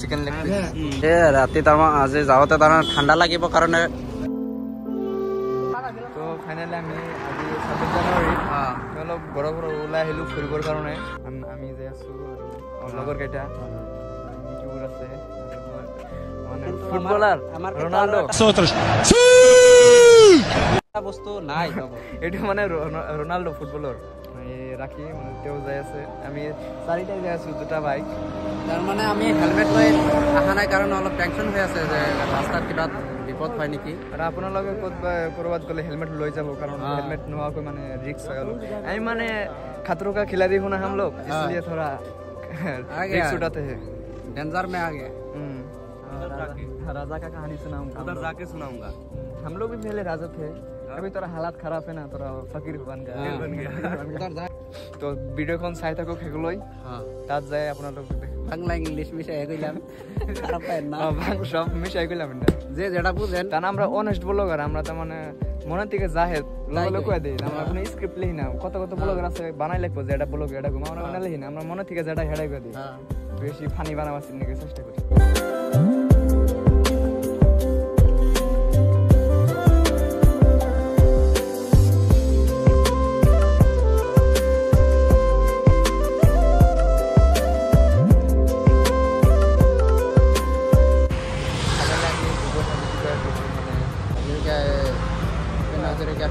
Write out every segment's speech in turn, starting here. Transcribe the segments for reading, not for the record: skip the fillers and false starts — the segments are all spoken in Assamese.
চিকেন লেগ পিস ৰাতি তাৰমানে আজি যাওঁতে তাৰমানে ঠাণ্ডা লাগিব কাৰণে তো ফাইনেলি আমি আজি 26 জানুৱাৰী অলপ ঘৰৰ পৰা ওলাই আহিলোঁ ফুৰিবৰ কাৰণে আমি যে আছোঁ লগৰ কেইটা ইউটিউবৰ আছে মানে ফুটবলাৰ ৰনাল্ডো বস্তু নাই এইটো মানে ৰনাল্ডো ফুটবলৰ ৰাখি মানে তেওঁ যাই আছে আমি চাৰিটাই যাই আছোঁ দুটা বাইক তাৰমানে আমি হেলমেট লৈ অহা নাই কাৰণে অলপ টেনশ্যন হৈ আছে যে ৰাস্তাত কিবা বিপদ হয় নেকি আৰু আপোনালোকে ক'ৰবাত গ'লে হেলমেট লৈ যাব কাৰণ হেলমেট নোহোৱাকৈ মানে ৰিস্ক হয় অলপ আমি মানে खतरों का खिलाड़ी होना हम लोग इसलिए थोड़ा रिस्क उठाते हैं डेंजर में आ गए राजा का कहानी सुनाऊंगा उधर जाके सुनाऊंगा हम लोग भी पहले राजा थे अभी थोड़ा हालात खराब है ना थोड़ा फकीर बन गया तो वीडियो कौन सहायता को खेगलोई ताज जाए अपना लोग बांग्ला इंग्लिश मिशाई কইলাম খারাপ পায় না বাংলা সব মিশাই কইলাম না যে যেটা বুঝেন তা আমরা অনেস্ট ব্লগার আমরা তো মানে মনে থেকে জাহেদ লোক কই দেই আমরা কোনো স্ক্রিপ্ট লিখি না কত কত ব্লগার আছে বানাই লিখবো যে এটা ব্লগ এটা ঘুমা আমরা বানাই লিখি না আমরা মনে থেকে যেটা হেডাই কই দেই বেশি ফানি বানাবার চেষ্টা করি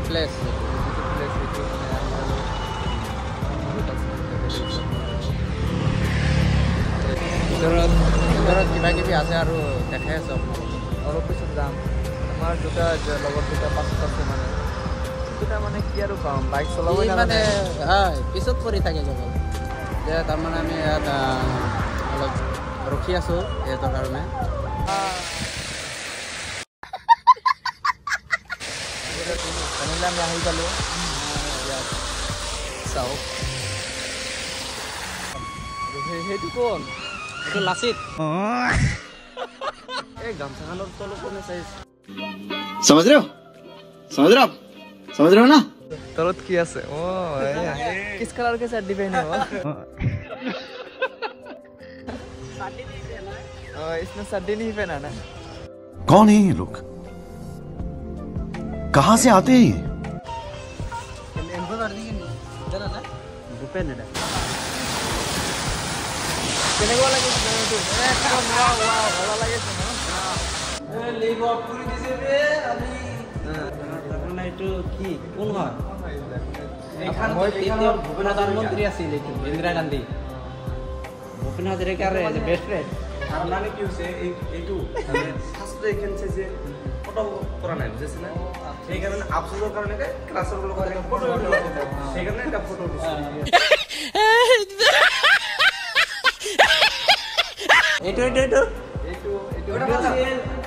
place itu terus কিবা আছে আৰু দেখাই আছে অলপ পিছত যাম আমাৰ দুটা লগত দুটা পাছত আছে মানে দুটা মানে কি আৰু পাম বাইক চলাবই না মানে হয় পিছত কৰি থাকে যাব যে তাৰমানে আমি ইয়াত অলপ ৰখি আছো এটাৰ কাৰণে আমি আহি পালো চাও সেইটো কোন এইটো লাচিত এই গামছাখনৰ তলত কোনে চাইছে समझ रहे हो ना तलत की আছে ओ किस कलर के साड़ी पहने हो साड़ी नहीं पहना इसने साड़ी नहीं पहना ना कौन है ये लोग कहां से आते हैं भूपेन है কেনেকুৱা লাগিছে এইটো একদম ওয়াও ভালো লাগিছে ন লিভ আপ কৰি দিছে ৰে আমি তাৰমানে এইটো কি কোন হয় এখন মই তৃতীয় ভূপেন হাজৰিকা আছিল এইটো ইন্দিৰা গান্ধী ভূপেন হাজৰিকাৰ বেষ্ট ফ্ৰেন্ড আপনারা কি হইছে এইটো ফার্স্ট এখানে যে ফটো করা নাই বুঝছেন না সেই কারণে আফসোসের কারণে ক্লাসের গুলো করে ফটো সেই কারণে একটা ফটো দিছি এইটো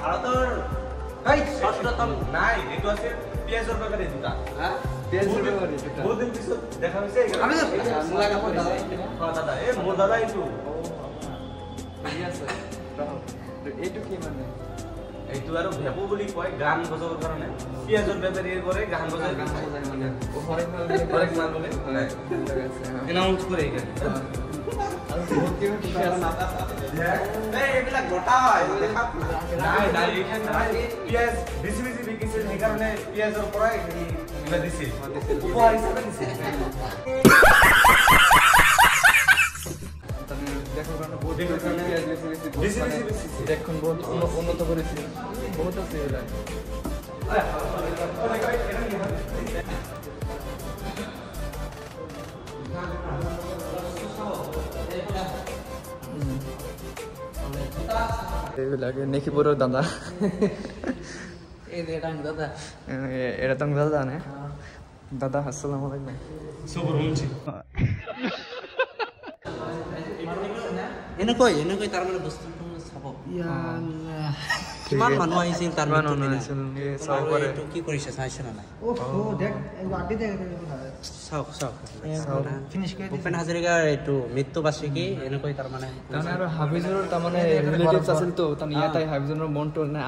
ভারতের এই ষষ্ঠতম নাই এইটো আছে পিয়াজৰ ব্যাপাৰে দুটা হ্যাঁ পিয়াজৰ ব্যাপারে দুটা বহুত দিন পিছত দেখা হইছে আমি লাগা দাদা এই মোর দাদা এইটো এইটো কি মানে এইটো আৰু ভেপু বুলি কয় গান বজাবৰ কাৰণে পিয়াজৰ ব্যাপাৰে কৰে গান বজায় মানে হৰেক মাল বলে এনাউন্স কৰে এখানে আৰু বহুত কিনো ঠিক আছে এই এইবিলা গোটা হয় দেখা নাই এখানে পিয়াজ বেশি বিকিছে সেই কাৰণে পিয়াজৰ পৰা এইলা দিছিল উপহার হিচাপে দিছিল দেখো কারণে বহুত বেশি দেখুন বহুত উন্নত করেছি বহুত আছে এলা এইবিলাকে নেকিবৰ দাদা এটা তো দাদা না দাদা আসসালামু আলাইকুম সবৰ হচ্ছে এনেকৈ তাৰ মানে বস্তুটো চাব কিমান মানুহ আহিছিল তাৰ মানে চাব পাৰে এইটো কি কৰিছে চাইছে না নাই দেখ আদি দেখ চাওক ফিনিশ কৰি ভূপেন হাজৰিকাৰ এইটো মৃত্যু বাৰ্ষিকী এনেকৈ তাৰ মানে আৰু হাবিজুৰৰ তাৰ মানে ৰিলেটিভছ আছিল তো তাৰ ইয়াতে হাবিজুৰৰ মনটো না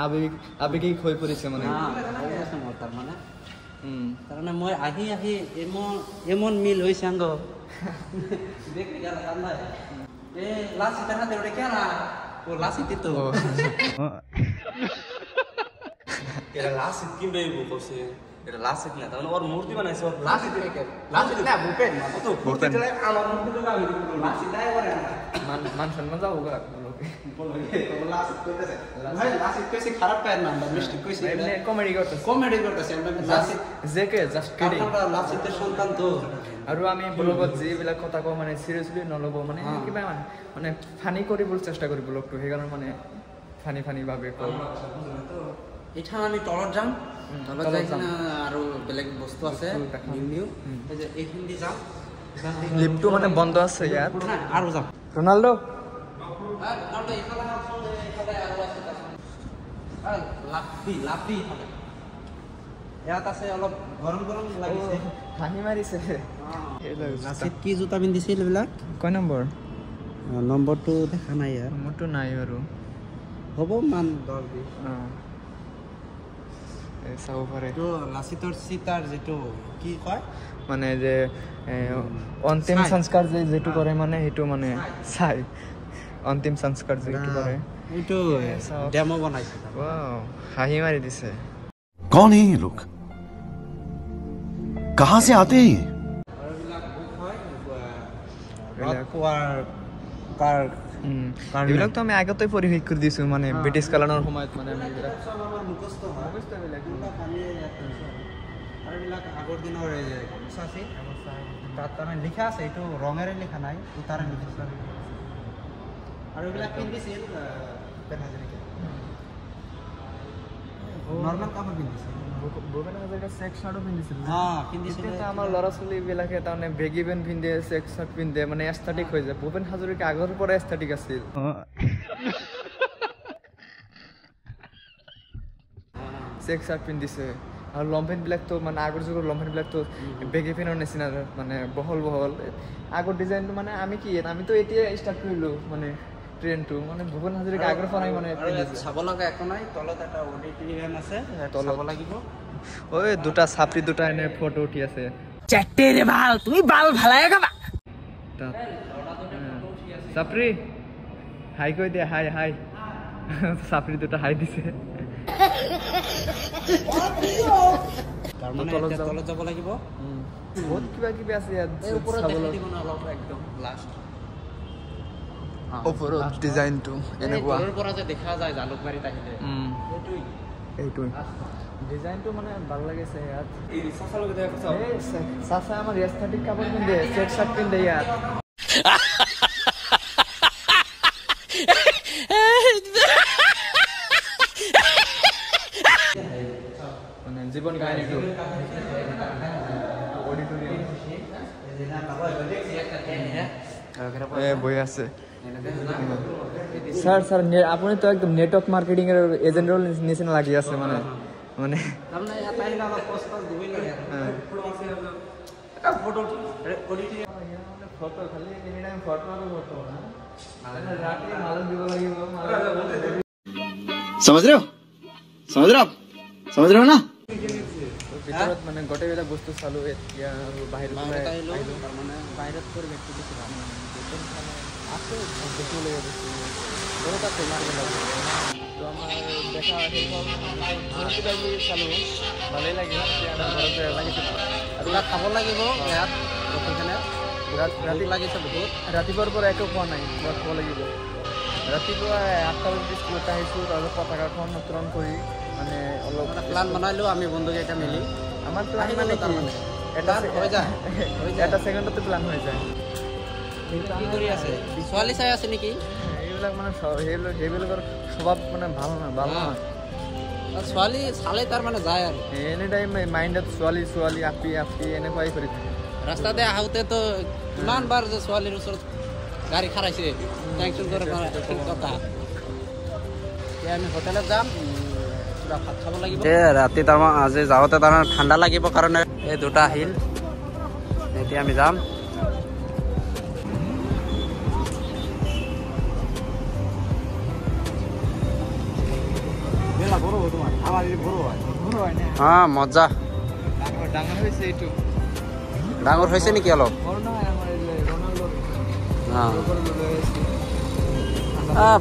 আবেগিক হৈ পৰিছে মানে তাৰ মানে তাৰমানে মই আহি এমন মিল হৈছে আঙ্গ দেখ ইয়াৰ কান্দায় লাসিতের হাতে ওটা কেনা ও লাসিতে তো এরা লাসিত কিনবে বসে এটা লাসিত না তাহলে ওর মূর্তি বানাইছে ওর লাসিত লাসিত না বুপেন তো মূর্তি দিলে আমার মূর্তি তো আমি লাসিত নাই করে মান সম্মান যাও গা লাসিত কইতেছে ভাই লাসিত কইছে খারাপ পায় না আমরা মিষ্টি কইছি এমনি কমেডি করতেছে আমরা লাসিত জেকে জাস্ট কিডিং আমরা লাসিতের সন্তান তো আৰু আমি ব্লগত যিবিলাক কথা কওঁ মানে সিৰিয়াসলি নলব মানে কিবা মানে ফানি কৰিবলৈ চেষ্টা কৰি ব্লগটো সেইকাৰণে মানে ফানি ভাবে কওঁ এটা আমি তলত যাম তলত যাই কিনা আৰু বেলেগ বস্তু আছে নিউ এই যে এইখিনি যাম লিফ্টটো মানে বন্ধ আছে ইয়াত আৰু যাম ৰনাল্ডো লাপি ইয়াত আছে অলপ গৰম লাগিছে হাঁহি মাৰিছে লাচিত কি জোতা পিন্ধিছিল এইবিলাক কয় নম্বৰ নম্বৰটো দেখা নাই ইয়াৰ মোৰতো নাই বাৰু হ'ব মান 10 চাব পাৰে তো লাচিতৰ চিতাৰ যেটো কি কয় মানে যে অন্তিম সংস্কাৰ যেটো কৰে মানে সেইটো মানে চাই অন্তিম সংস্কাৰ যেটো কৰে এইটো ডেমো বনাইছে ওয়াও হাঁহি মাৰি দিছে कौन है ये लोग कहां से आते हैं এইবিলাকতো আমি আগতেই পঢ়ি শেষ কৰি দিছো মানে ব্ৰিটিছ কালাৰৰ সময়ত মানে আমি আগৰ দিনৰ গামোচা আছিল তাত তাৰমানে লিখা আছে এইটো ৰঙেৰে লিখা নাই সূতাৰে লিখিছে আৰু এইবিলাক পিন্ধিছিল নৰ্মেল কাপোৰ পিন্ধিছিল ভূপেন হাজৰিকা চেক চাৰ্টো পিন্ধিছিল পিন্ধিছিল আমাৰ ল'ৰা ছোৱালীবিলাকে তাৰমানে বেগী পেণ্ট পিন্ধে চেক চাৰ্ট পিন্ধে মানে এস্থেটিক হৈ যায় ভূপেন হাজৰিকা আগৰ পৰা এস্থেটিক আছিল চেক চাৰ্ট পিন্ধিছে আৰু লংপেণ্টবিলাকতো মানে আগৰ যুগৰ লংপেণ্টবিলাকতো বেগী পেণ্টৰ নিচিনা মানে বহল আগৰ ডিজাইনটো মানে আমিতো এতিয়া ষ্টাৰ্ট কৰিলোঁ মানে ট্ৰেইনটো মানে ভূপেন হাজৰিকা আগৰ পৰাই মানে চাব লগা একো নাই তলত এটা অডিটৰিয়াম আছে চাব লাগিব ঐ দুটা ছাপৰি দুটা এনে ফটো উঠি আছে চাট্টে ৰে ভাল তুমি বাল ভালাই খাবা ছাপৰি হাই কৈ দিয়া হাই ছাপৰি দুটা হাই দিছে তলত যাব লাগিব বহুত কিবা আছে ইয়াত একদম লাষ্ট ওপৰত ডিজাইনটো এনেকুৱা পৰা যে দেখা যায় জালুকবাৰীত আহিলে এইটোৱে ডিজাইনটো মানে ভাল লাগিছে ইয়াত চাচা আমাৰ এস্থেটিক কাপোৰ পিন্ধে চেক চাৰ্ট পিন্ধে ইয়াত মানে জীৱন কাহিনীটো বহি আছে স্যাৰ আপনি তো একদম নেটওয়াৰ্ক মাৰ্কেটিং এৰ এজেন্টেৰ নিচিনা লাগি আছে মানে समझ रहे हो ना ভিতৰত মানে গোটেইবিলাক বস্তু চালো এতিয়া বাহিৰত মানে বাহিৰত পৰিৱেশটো বেছি ভাল আছে দেখিবলৈ বস্তু বহুত আছে তো আমাৰ দেখা চালো ভালেই লাগিল লাগিছিল আৰু খাব লাগিব ইয়াত ৰাতি লাগিছে বহুত ৰাতিপুৱাৰ পৰা একো খোৱা নাই খাব লাগিব ৰাতিপুৱা 8টা বজাত স্কুলত আহিছোঁ তাৰপিছত পতাকাখন উত্তোলন কৰি মানে অলপ প্লান বনাইলোঁ আমি বন্ধুকেইটা মিলি আমাৰ প্লান মানে কি এটা ছেকেণ্ডতে প্লান হৈ যায় কি কৰি আছে ছোৱালী চাই আছে নেকি এইবিলাক মানে সেইবিলাকৰ স্বভাৱ মানে ভাল নহয় ছোৱালী চালে তাৰ মানে যায় আৰু এনি টাইম মাইণ্ডত ছোৱালী আপি এনেকুৱাই কৰি থাকে ৰাস্তাতে আহোঁতেতো কিমান বাৰ যে ছোৱালীৰ ওচৰত গাড়ী খাৰাইছে টেনশ্যন কৰে কথা এতিয়া আমি হোটেলত যাম ভাত খাব লাগিব ৰাতি তাৰমানে আজি যাওঁতে তাৰমানে ঠাণ্ডা লাগিব কাৰণে এই দুটা আহিল এতিয়া আমি যাম মজা ডাঙৰ হৈছে নেকি অলপ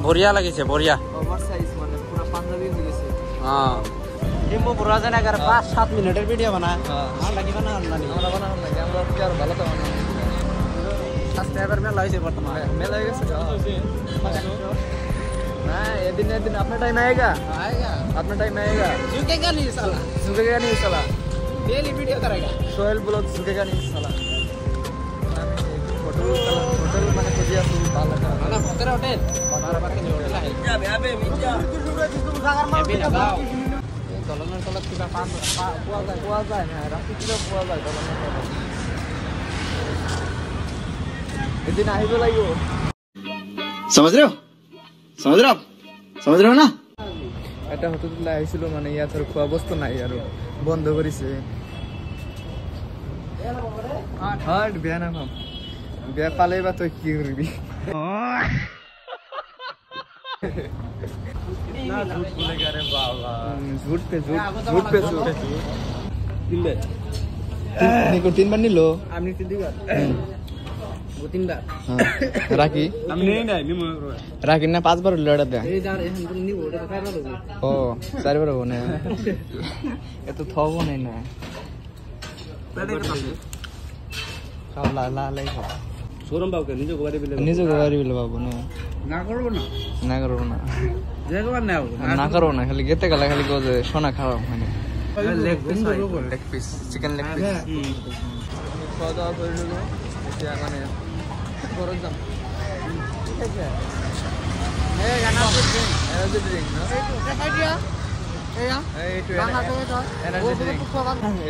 বঢ়িয়া লাগিছে বঢ়িয়া ওভার সাইজ মানে পুরো পাঞ্জাবি হয়ে গেছে ডিম্বু বুড়া যেন 5-7 মিনিটের ভিডিও বানায় আমার লাগিব না অনলাইনে আমরা বানালাম নাকি আমরা কি আর ভালো তো বানালাম সাবস্ক্রাইবার মেলা হয়েছে বর্তমানে মেলা হয়ে গেছে না এদিন अपना टाइम आएगा अपना टाइम आएगा झुकेगा नहीं साला झुकेगा नहीं साला डेली वीडियो करेगा सोहेल ब्लॉग झुकेगा नहीं साला होटल माने खोजिया तू भाলো का ना होटल होटल बार बार के होटल है अबे मिजा अबे लगाओ এই দলনের তলত কিবা পোৱা যায় না ৰাতি কিবা পোৱা যায় দলনের তলত এদিন আহিব লাগিব समझ रहे हो समझ रहे हो समझ रहे हो ना এটা হোটেলে আহিছিল মানে ইয়াত আৰু খোৱা বস্তু নাই আৰু বন্ধ কৰিছে হাৰ্ড বিয়া না ভাম বিয়া পালে বা তই কি কৰিবি ना झूठ बोलेगा रे बाबा झूठ पे दिले निको 3 बार निलो আমি 3 বার ও 3 বার রাখি আমি নাই নিমো রাখি না 5 বার লড়া দে এই যার এখন তুমি নিবো ওটা 4 বার হবে ও 4 বার হবে না এত থবো নাই না পেটে কে পাবে সব লা লা লাই খাও শোরুম বাবু কে নিজে গোবারি বিলে বাবু না করব না যেগবার নাও না করো না খালি গেতে গেলে খালি গো যে সোনা খাও মানে leg piece chicken leg piece খাওয়া দাওয়া করে নিলো এটা মানে খরচ দাম ঠিক আছে এই গানা এনার্জি ড্রিঙ্ক না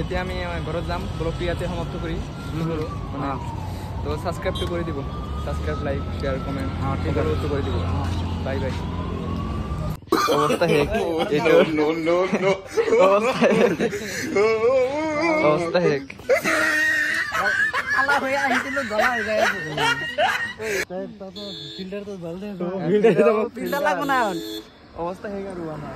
এতিয়া আমি ঘৰত যাম ব্লগটো ইয়াতে সমাপ্ত কৰি তো সাবস্ক্ৰাইবটো কৰি দিব সাবস্ক্ৰাইব লাইক শেয়াৰ কমেন্ট সকলোটো কৰি দিব বাই বাই অবস্থা হেক অবস্থা হেক আলা হয়ে আহিছিল গলা হৈ যায় ফিল্টার তো ভাল দে ফিল্টার লাগব না অবস্থা হেক আৰু আমাৰ